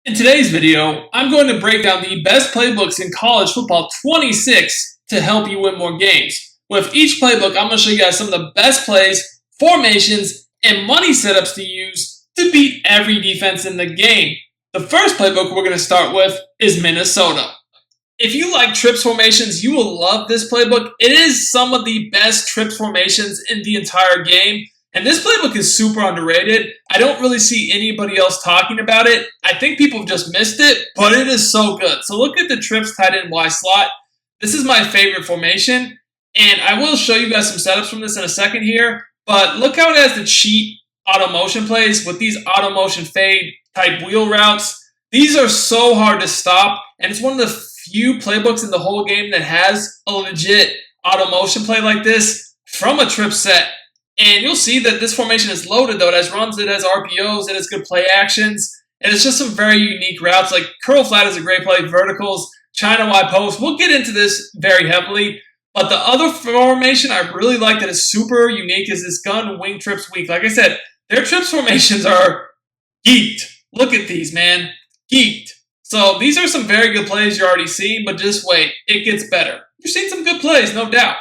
In today's video, I'm going to break down the best playbooks in college football 26 to help you win more games. With each playbook, I'm going to show you guys some of the best plays, formations, and money setups to use to beat every defense in the game. The first playbook we're going to start with is Minnesota. If you like trips formations, you will love this playbook. It is some of the best trips formations in the entire game. And this playbook is super underrated. I don't really see anybody else talking about it. I think people have just missed it, but it is so good. So look at the trips tight end Y slot. This is my favorite formation. And I will show you guys some setups from this in a second here. But look how it has the cheat auto motion plays with these auto motion fade type wheel routes. These are so hard to stop. And it's one of the few playbooks in the whole game that has a legit auto motion play like this from a trip set. And you'll see that this formation is loaded, though. It has runs, it has RPOs, it has good play actions, and it's just some very unique routes. Like curl flat is a great play, verticals, China Y post. We'll get into this very heavily. But the other formation I really like that is super unique is this gun wing trips weak. Like I said, their trips formations are geeked. Look at these, man. Geeked. So these are some very good plays you're already seeing, but just wait. It gets better. You're seeing some good plays, no doubt.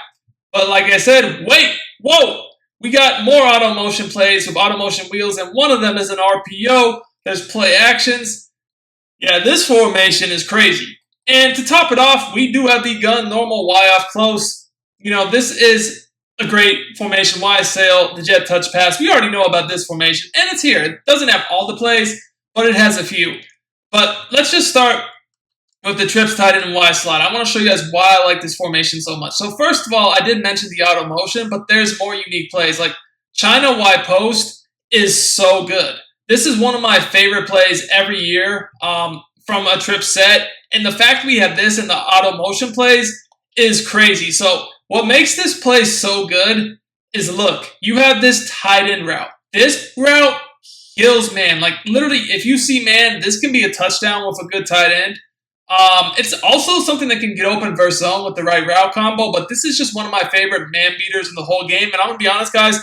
But like I said, wait. Whoa. We got more auto motion plays with auto motion wheels, and one of them is an RPO. There's play actions. Yeah, this formation is crazy. And to top it off, we do have the gun normal Y off close. You know, this is a great formation. Y sail, the jet touch pass. We already know about this formation, and it's here. It doesn't have all the plays, but it has a few. But let's just start with the trips tight end and Y slot. I want to show you guys why I like this formation so much. So first of all, I did mention the auto motion, but there's more unique plays. Like China Y post is so good. This is one of my favorite plays every year from a trip set. And the fact we have this in the auto motion plays is crazy. So what makes this play so good is, look, you have this tight end route. This route kills man. Like literally, if you see man, this can be a touchdown with a good tight end. It's also something that can get open versus zone with the right route combo, but this is just one of my favorite man beaters in the whole game. And I'm going to be honest, guys,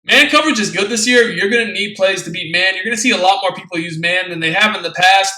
man coverage is good this year. You're going to need plays to beat man. You're going to see a lot more people use man than they have in the past.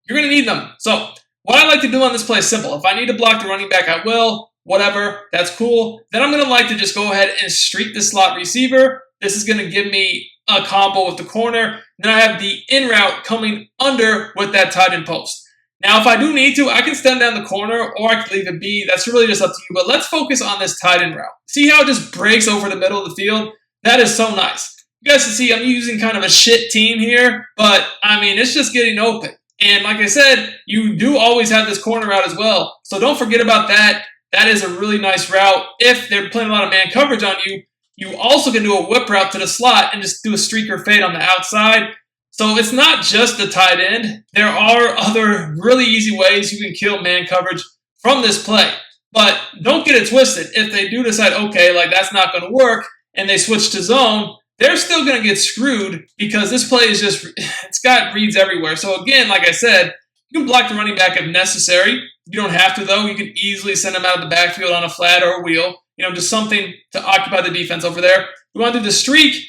You're going to need them. So what I like to do on this play is simple. If I need to block the running back, I will. Whatever. That's cool. Then I'm going to like to just go ahead and streak the slot receiver. This is going to give me a combo with the corner. Then I have the in route coming under with that tight end post. Now, if I do need to, I can stem down the corner or I can leave it be. That's really just up to you. But let's focus on this tight end route. See how it just breaks over the middle of the field? That is so nice. You guys can see I'm using kind of a shit team here, but I mean, it's just getting open. And like I said, you do always have this corner route as well. So don't forget about that. That is a really nice route. If they're playing a lot of man coverage on you, you also can do a whip route to the slot and just do a streaker fade on the outside. So it's not just the tight end. There are other really easy ways you can kill man coverage from this play. But don't get it twisted. If they do decide, okay, like that's not going to work, and they switch to zone, they're still going to get screwed because this play is just, it's got reads everywhere. So again, like I said, you can block the running back if necessary. You don't have to, though. You can easily send them out of the backfield on a flat or a wheel. You know, just something to occupy the defense over there. We want to do the streak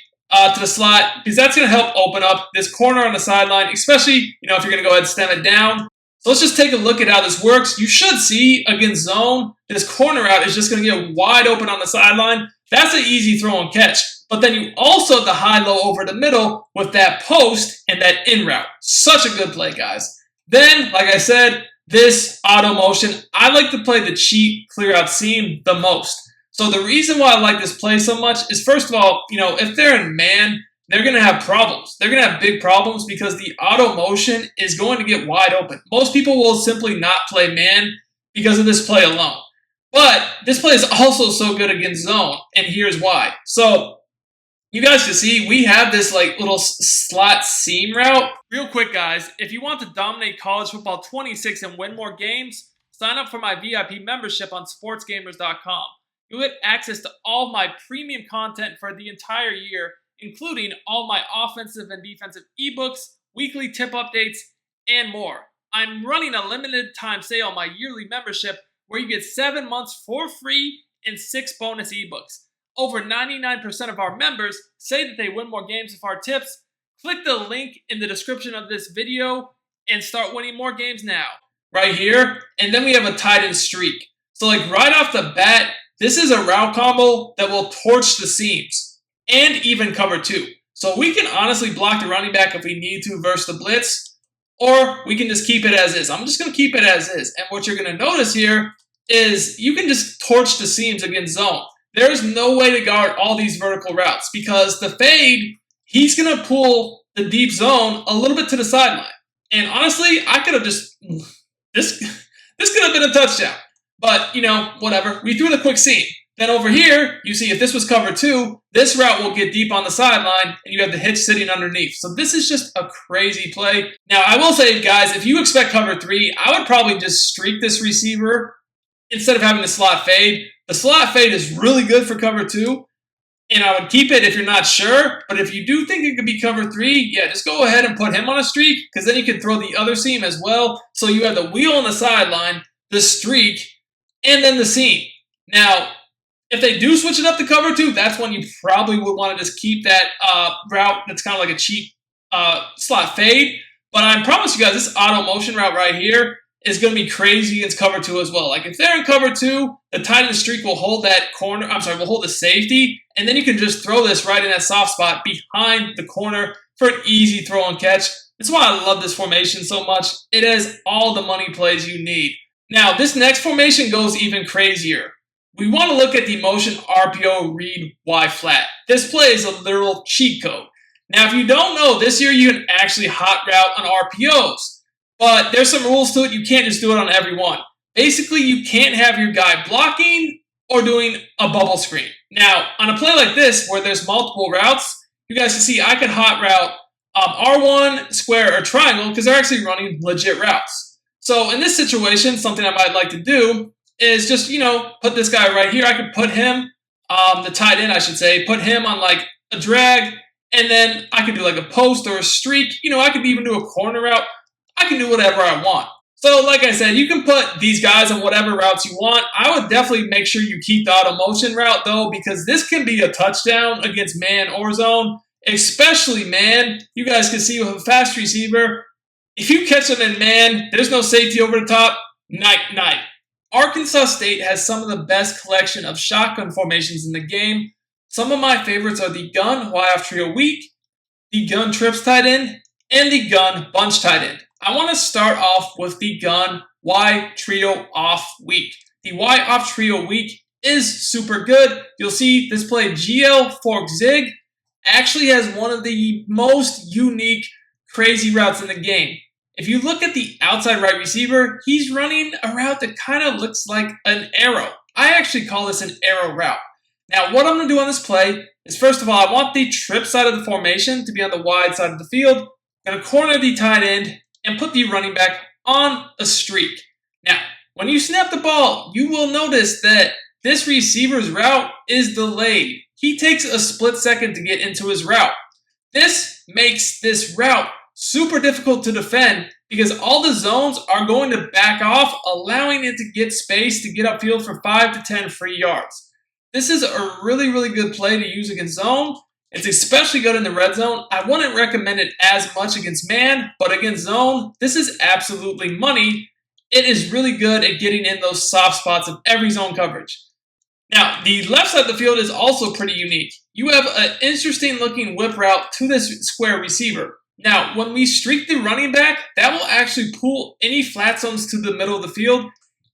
to the slot, because that's going to help open up this corner on the sideline, especially, you know, if you're going to go ahead and stem it down. So let's just take a look at how this works. You should see against zone, this corner out is just going to get wide open on the sideline. That's an easy throw and catch. But then you also have the high-low over the middle with that post and that in route. Such a good play, guys. Then, like I said, this auto motion, I like to play the cheat clear out seam the most. So the reason why I like this play so much is, first of all, you know, if they're in man, they're going to have problems. They're going to have big problems because the auto motion is going to get wide open. Most people will simply not play man because of this play alone. But this play is also so good against zone, and here's why. So you guys can see we have this like little slot seam route. Real quick, guys, if you want to dominate college football 26 and win more games, sign up for my VIP membership on Sportsgamerz.com. You'll get access to all my premium content for the entire year, including all my offensive and defensive ebooks, weekly tip updates, and more. I'm running a limited time sale on my yearly membership where you get 7 months for free and 6 bonus ebooks. Over 99% of our members say that they win more games with our tips. Click the link in the description of this video and start winning more games now. Right here, and then we have a tight end streak. So like right off the bat, this is a route combo that will torch the seams and even cover 2. So we can honestly block the running back if we need to versus the blitz, or we can just keep it as is. I'm just going to keep it as is. And what you're going to notice here is you can just torch the seams against zone. There's no way to guard all these vertical routes because the fade, he's going to pull the deep zone a little bit to the sideline. And honestly, I could have just... This could have been a touchdown. But, whatever. We threw the quick seam. Then over here, you see if this was cover 2, this route will get deep on the sideline, and you have the hitch sitting underneath. So this is just a crazy play. Now, I will say, guys, if you expect cover 3, I would probably just streak this receiver instead of having the slot fade. The slot fade is really good for cover 2, and I would keep it if you're not sure. But if you do think it could be cover 3, yeah, just go ahead and put him on a streak, because then you can throw the other seam as well. So you have the wheel on the sideline, the streak, and then the seam. Now, if they do switch it up to cover 2, that's when you probably would want to just keep that route that's kind of like a cheap slot fade. But I promise you guys, this auto motion route right here is going to be crazy against cover 2 as well. Like if they're in cover 2, the tight end streak will hold that corner. Will hold the safety, and then you can just throw this right in that soft spot behind the corner for an easy throw and catch. That's why I love this formation so much. It has all the money plays you need. Now, this next formation goes even crazier. We want to look at the motion RPO read Y flat. This play is a literal cheat code. Now, if you don't know, this year you can actually hot route on RPOs. But there's some rules to it. You can't just do it on every one. Basically, you can't have your guy blocking or doing a bubble screen. Now, on a play like this, where there's multiple routes, you guys can see I could hot route R1, square, or triangle because they're actually running legit routes. So in this situation, something I might like to do is just, put this guy right here. I could put him, the tight end, I should say, put him on like a drag, and then I could do like a post or a streak. I could even do a corner route. I can do whatever I want. So like I said, you can put these guys on whatever routes you want. I would definitely make sure you keep the auto motion route though, because this can be a touchdown against man or zone, especially man. You guys can see with a fast receiver, if you catch them in man, there's no safety over the top, night. Arkansas State has some of the best collection of shotgun formations in the game. Some of my favorites are the gun Y-off trio weak, the gun trips tight end, and the gun bunch tight end. I want to start off with the gun Y trio off weak. The Y off trio weak is super good. You'll see this play GL fork zig actually has one of the most unique crazy routes in the game. If you look at the outside right receiver, he's running a route that kind of looks like an arrow. I actually call this an arrow route. Now, what I'm going to do on this play is, first of all, I want the trip side of the formation to be on the wide side of the field. I'm going to corner the tight end and put the running back on a streak. Now, when you snap the ball, you will notice that this receiver's route is delayed. He takes a split second to get into his route. This makes this route super difficult to defend because all the zones are going to back off, allowing it to get space to get upfield for 5 to 10 free yards. This is a really, really good play to use against zone. It's especially good in the red zone. I wouldn't recommend it as much against man, but against zone, this is absolutely money. It is really good at getting in those soft spots of every zone coverage. Now, the left side of the field is also pretty unique. You have an interesting looking whip route to this square receiver. Now, when we streak the running back, that will actually pull any flat zones to the middle of the field.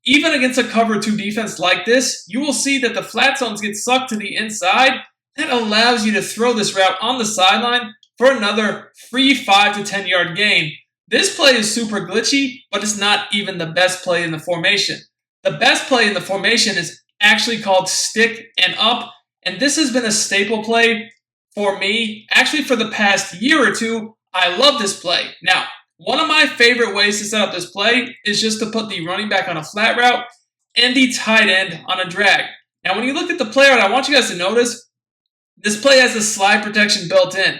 Even against a cover 2 defense like this, you will see that the flat zones get sucked to the inside. That allows you to throw this route on the sideline for another free 5 to 10 yard gain. This play is super glitchy, but it's not even the best play in the formation. The best play in the formation is actually called stick and up, and this has been a staple play for me. Actually, for the past year or two, I love this play. Now, one of my favorite ways to set up this play is just to put the running back on a flat route and the tight end on a drag. Now, when you look at the play route, I want you guys to notice this play has a slide protection built in.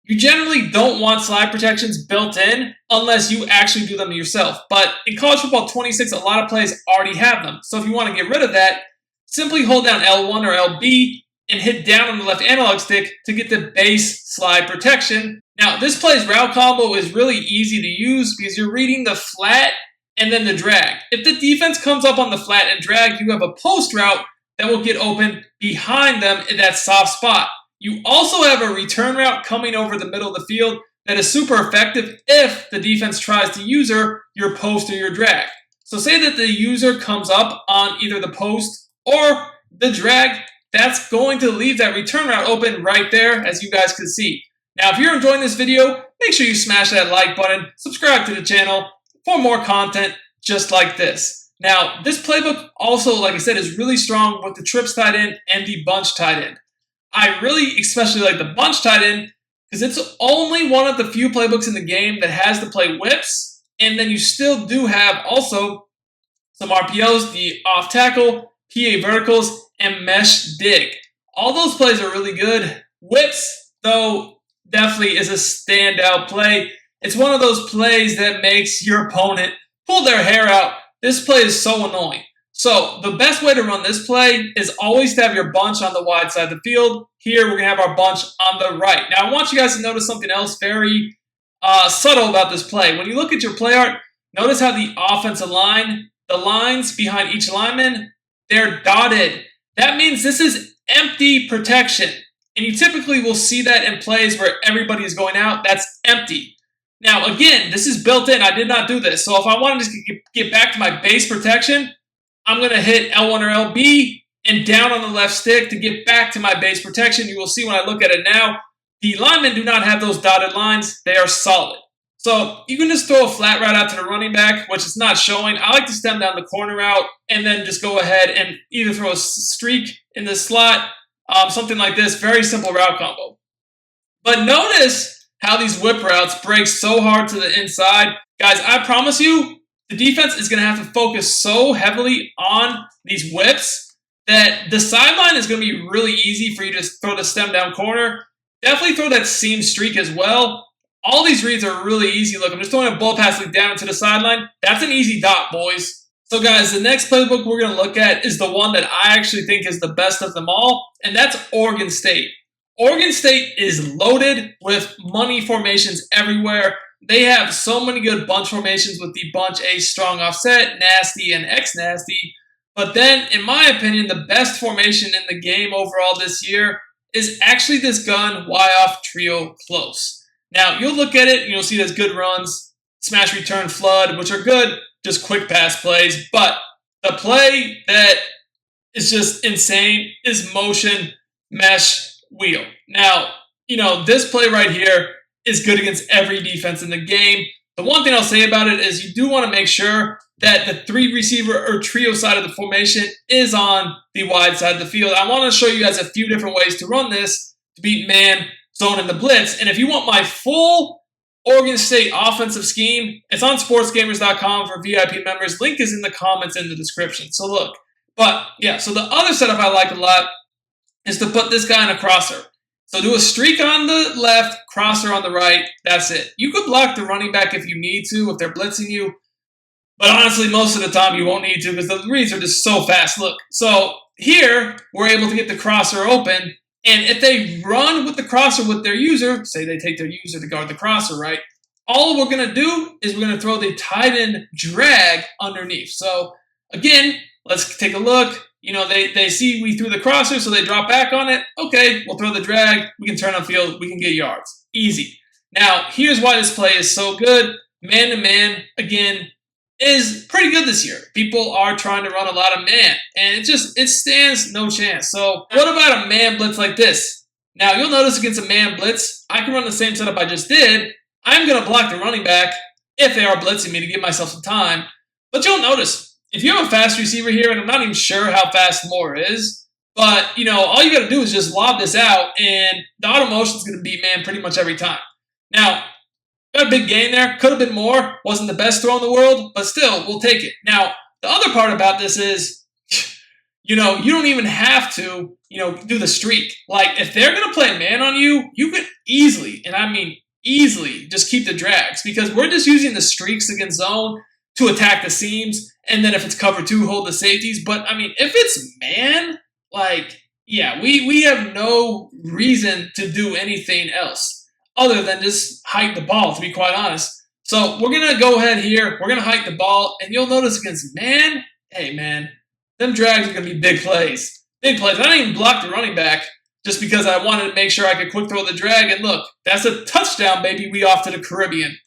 You generally don't want slide protections built in unless you actually do them yourself. But in college football 26, a lot of plays already have them. So if you want to get rid of that, simply hold down L1 or LB and hit down on the left analog stick to get the base slide protection. Now, this play's route combo is really easy to use because you're reading the flat and then the drag. If the defense comes up on the flat and drag, you have a post route that will get open behind them in that soft spot. You also have a return route coming over the middle of the field that is super effective if the defense tries to use your post or your drag. So say that the user comes up on either the post or the drag, that's going to leave that return route open right there, as you guys can see. Now, if you're enjoying this video, make sure you smash that like button, subscribe to the channel for more content just like this. Now, this playbook also, like I said, is really strong with the trips tight end and the bunch tight end. I really especially like the bunch tight end because it's only one of the few playbooks in the game that has to play whips, and then you still do have also some RPOs, the off tackle, PA verticals, and mesh dig. All those plays are really good. Whips, though, definitely is a standout play. It's one of those plays that makes your opponent pull their hair out. This play is so annoying. So the best way to run this play is always to have your bunch on the wide side of the field. Here we're going to have our bunch on the right. Now I want you guys to notice something else very subtle about this play. When you look at your play art, notice how the offensive line, the lines behind each lineman, they're dotted. That means this is empty protection. And you typically will see that in plays where everybody is going out. That's empty. Now, again, this is built in. I did not do this. So if I wanted to get back to my base protection, I'm going to hit L1 or LB and down on the left stick to get back to my base protection. You will see when I look at it now, the linemen do not have those dotted lines. They are solid. So you can just throw a flat route out to the running back, which is not showing. I like to stem down the corner route and then just go ahead and either throw a streak in the slot, something like this. Very simple route combo. But notice how these whip routes break so hard to the inside. Guys, I promise you, the defense is going to have to focus so heavily on these whips that the sideline is going to be really easy for you to throw the stem down corner. Definitely throw that seam streak as well. All these reads are really easy. Look, I'm just throwing a ball pass down to the sideline. That's an easy dot, boys. So guys, the next playbook we're going to look at is the one that I actually think is the best of them all, and that's Oregon State. Oregon State is loaded with money formations everywhere. They have so many good bunch formations with the bunch A strong offset, nasty, and X nasty. But then, in my opinion, the best formation in the game overall this year is actually this gun Y-off trio close. Now, you'll look at it and you'll see there's good runs, smash return flood, which are good, just quick pass plays. But the play that is just insane is motion mesh wheel. Now, this play right here is good against every defense in the game. The one thing I'll say about it is you do want to make sure that the three receiver or trio side of the formation is on the wide side of the field. I want to show you guys a few different ways to run this to beat man, zone, and the blitz. And if you want my full Oregon State offensive scheme, it's on sportsgamerz.com for VIP members. Link is in the comments in the description. So look. But yeah, so the other setup I like a lot is to put this guy in a crosser. So do a streak on the left, crosser on the right. That's it. You could block the running back if you need to, if they're blitzing you. But honestly, most of the time you won't need to because the reads are just so fast. Look, so here we're able to get the crosser open. And if they run with the crosser with their user, say they take their user to guard the crosser, right? All we're going to do is we're going to throw the tight end drag underneath. So again, let's take a look. They see we threw the crosser, so they drop back on it. Okay, we'll throw the drag. We can turn on field. We can get yards. Easy. Now, here's why this play is so good. Man-to-man, again, is pretty good this year. People are trying to run a lot of man, and it stands no chance. So what about a man blitz like this? Now, you'll notice against a man blitz, I can run the same setup I just did. I'm going to block the running back if they are blitzing me to give myself some time. But you'll notice, if you have a fast receiver here, and I'm not even sure how fast Moore is, but, all you got to do is just lob this out, and the auto motion is going to beat man pretty much every time. Now, got a big gain there. Could have been more. Wasn't the best throw in the world, but still, we'll take it. Now, the other part about this is, you don't even have to, do the streak. Like, if they're going to play man on you, you could easily, and I mean easily, just keep the drags because we're just using the streaks against zone to attack the seams. And then if it's cover two, hold the safeties. But, I mean, if it's man, like, yeah, we have no reason to do anything else. other than just hike the ball, to be quite honest. So we're going to go ahead here. We're going to hike the ball, and you'll notice against man, hey, man, them drags are going to be big plays. Big plays. I didn't even block the running back just because I wanted to make sure I could quick throw the drag. And look, that's a touchdown, baby. We off to the Caribbean.